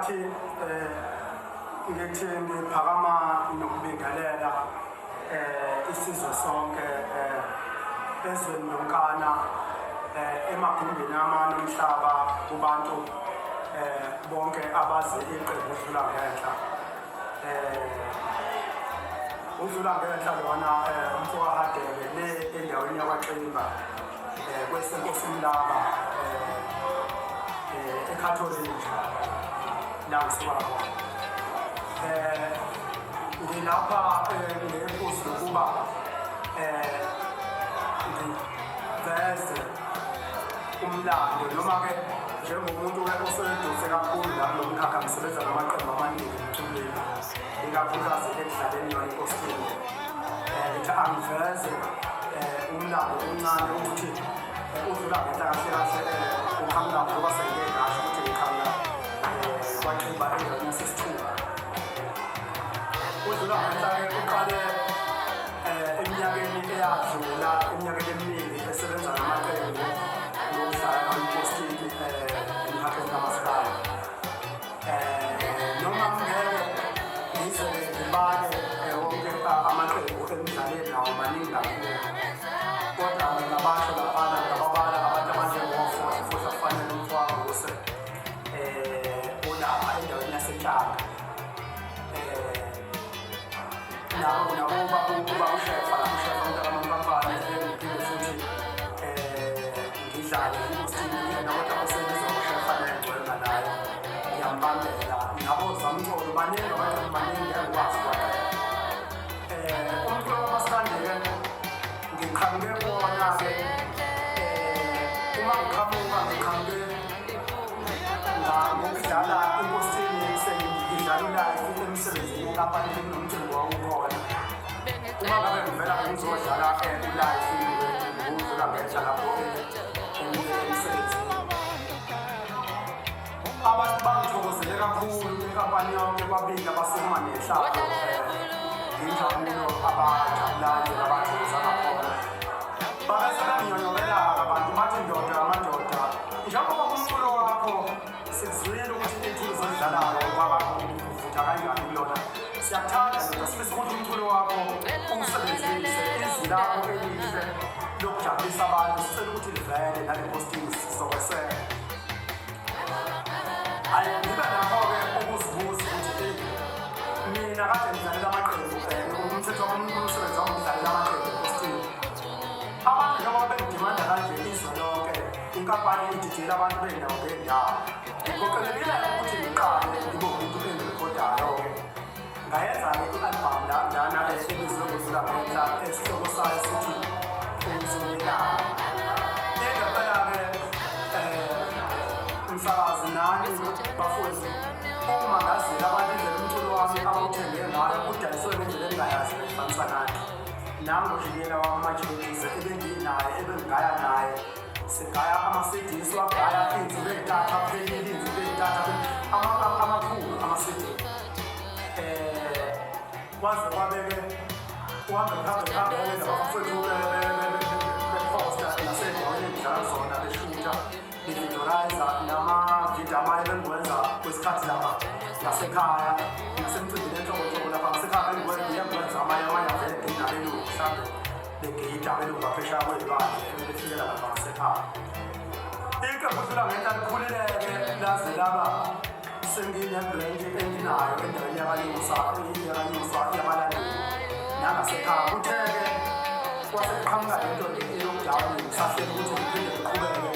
ngathi ngithi ngiphakama nokubingelela isizwe sonke ezweni lonkana emagumbini amanye omhlaba kubantu bonke abazi iqembu udlula ngenhla udlula ngenhla lona umfowabo Hadebe le endaweni yakwaXimba kwesenkosi Mlaba eCatholic la ngiswabo ngilapha ngephuse ukuba ngiveze umlando noma ke njengomuntu oseduze kakhulu lapho umkhakha ngisebenza namaqembu amaningi emculweni ikakhulukazi ekudlaleni yona inkosini ngithi angiveze umlando omncane ukuthi udlula ngenta kahle kahle uhamla ngoba sengeke ngasho ukuthi ngihamla kwaXimba endaweni yasesithupha udlula ngenta uqale eminyakeni eyadlula eminyakeni eminingi esebenza namaqembu ngokudlala inkosini emkhakheni kamasipala noma ngeke ngize ngibale wonke amaqembu emidlalweni nawo maningi kakhulu kodwa ngingabasho laphana ngababala abantu abanjengoFosa kufanele umfowabo use ulapha endaweni yaseTshaka nabo uba ushefa umntakamamfafane ngiphinde futhi ngidlale inkosini kodwa usebenza ushefa nengcwenga naye ngiyambambela nabo zamcolo baningi abantu baningi engikwazi kodwa umculo wamaskandile ngiqhamuke kuwona-ke uma ngiqhamuke ngokudlala inkosini sengidlala live emsebenzini lapha nomcimbi wawukhona uma ngabe ngivela ngizodlala live ngokudlula ngenhla lapho emsebenzini abantu bangithokozele kakhulu inkampani yonke kwabili abasukuma nehlalo injabulo abajabulayo abathokoza kakhulu bakasala ngiyonyokela abantu bathi ndoda amadoda njengoba umculo wakho sikuzwile ukuthi iy'thulo zodlalayo kwaba uvutha kanjani kulona siyakuthanda ndoda sifisa ukuthi umculo wakho uwusebenzise izwi lakho elihle lokujabulisa abantu sicela ukuthi livele nale postings sizokweseka hhayi ngibe nakho-ke ukuzibuza ukuthi mina kade ngidlalela amaqembu umthetho umsebenzi wami ngidlalela amaqembu epostini abantu njengoba bengidimanda kanje izwe lonke inkampani ididiyela abantu bey'ndawo ngey'ndawo ngikhokelekile ukuthi ngiqale ngibe umuntu engirekhodayo-ke ngayenza-ke i-albhamu lana ebiziwe ngokudlula ngenhla esihloko sayo sithi umzulelana engempela-ke umsakazi nani bafowethu uma ngazile abantu indlela umculo wami abawuthenge ngayo udayiswe ngendlela engingayazi ngifanisa nani nangoshikela wamajilotise ebenginaye ebengigaya naye sigaya ama-CD siwagaya iy'nsuku ey'ntathu aphelile iy'nsuku ey'ntathu amakhulu ama-CD kwaze kwabeke uhambe phambe abafowethu bephosta nasey'ndaweni engidlala zona beshutha ngividolayiza namavidiyo amanye bengiwenza kwesikhathi lapha ngasekhaya nasemcimbini enhlobonhlobo lapha ngasekhaya bengiyenza amanye avele nginabelungu mhlawumbe begida abelungu baphesheya kwey'lwandle befikela lapha ngasekhaya iqembu udlula ngento likhululeke laze laba senginebrenki enginayo endaweni yakanyuswa yabalandeli nangasekhaya kutheke kwasekuqhamuka lento eyokudala ngisahleli ukuthi ngiphinde ngiqhubeke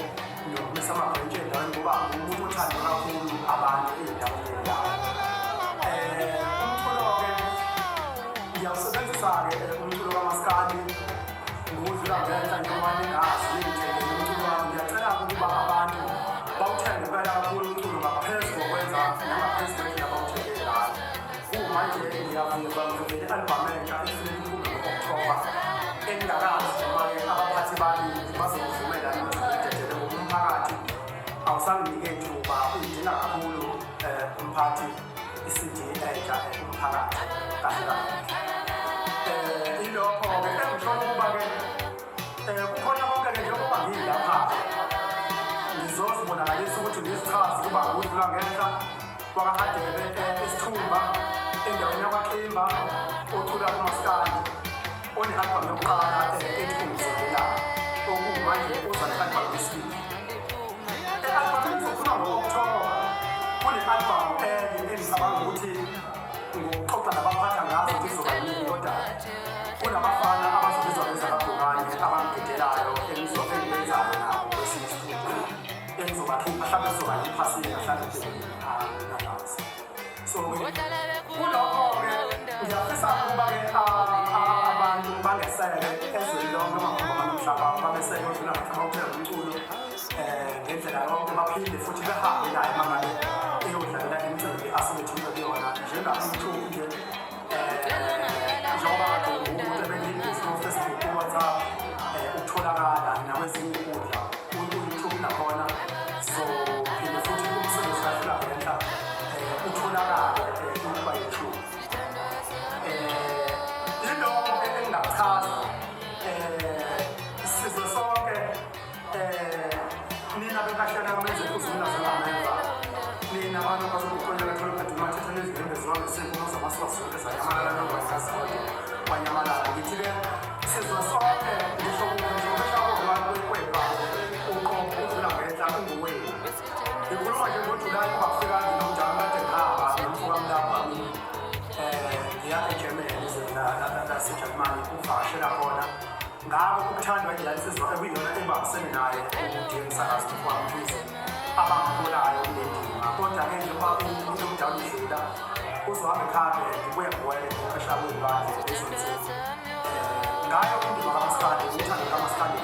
nokumisa amabhrentshi ey'ndaweni ngoba umuntu othanda kakhulu abantu ey'ndaweni ey'ndawo umculo-ke ngiyawusebenzisa-ke umculo kamaskandi ngokudlula ngenhla njengoba ningazi ningithengele umculo wami ngiyacela-ke ukuba abantu bawuthenge impela kakhulu umculo ngaphezu kokwenza nangaphezu kwendlela bawuthenge ngayo kumanje ngiyavimba ngivele i-albhamu entsha efuneka ikhulu ngo-October engingakazi noma-ke abaphathi bami bazokuvumela nokudedele umphakathi awusanginike ithuba uyidinga kakhulu umphathi i-CD entsha umphakathi kahle kahle ilokho-ke engishona ukuba-ke kukhona konke-ke njengoba ngiyilapha ngizozibonakalisa ukuthi ngizichaze ukuba ngudlula ngenhla wakahadebe isithumba endaweni yakwaXimba othula kumaskandi one-albhamu yokuqala ethi Ungizolelayo okumanje uzanhlangano wesibili. I-albhamu izophuma ngo-Okthoba. Kune-albhamu engicabanga ukuthi ngokuxoxa nabaphatha ngazo kuzoba yini, kodwa kunabafana abazobizwa bezakabhukane abangidedelayo engibenzayo nabo kwesinye isikhathi engizobakhipha mhlawumbe sizoba yiphasini mhlawumbe nangazi. So kulokho-ke ngiyafisa ukuba-ke abantu bangeseke ezweni lonke amakhumba nomhlaba babeseke odlula ngathamakuthela umculo ngendlela yonke baphinde futhi behambe naye uma ngabe eyodlalela imicimbi asebethile kuyona njengamthumbi nje njengoba kade umuntu ebengiyibhizi ku-Facebook ku-WhatsApp ukutholakala nakwezinye inkundla ku-YouTube nakhona. So phinde futhi umsebenzi kahlula ngenhla utholakale kuba YouTube. Yilokho engingakuchaza sizwe sonke nina bekahlala kamenze uzula zingamenza nina abantu bazokukhonyela thole ukuduma thatha nezihembe zonke senkuno zamaswasonke zanyamalala nokwasaziwe wanyamalala. Ngithi-ke sizwe sonke ngisho kushako kweba uqobo udlula ngenhla unguwenu. Ngikhuluma nje ngoJulayi kubafika nomjamo kade ngihamba nomfuka mlapha ngiya eGermany naseJalimane ukuvakashela khona. Ngabo ukuthandwa nje insizwa ekuyiyona ebambisene naye uDMsakazi Mfowethu abangiholayo kule ndima, kodwa-ke njengoba umuntu omdala udlula uzohambe ekhambe ngibuye ngiwele ngokushaya kwey'lwandle lezo nsizwa ngayo indima kaMaskandi, uthando kaMaskandi.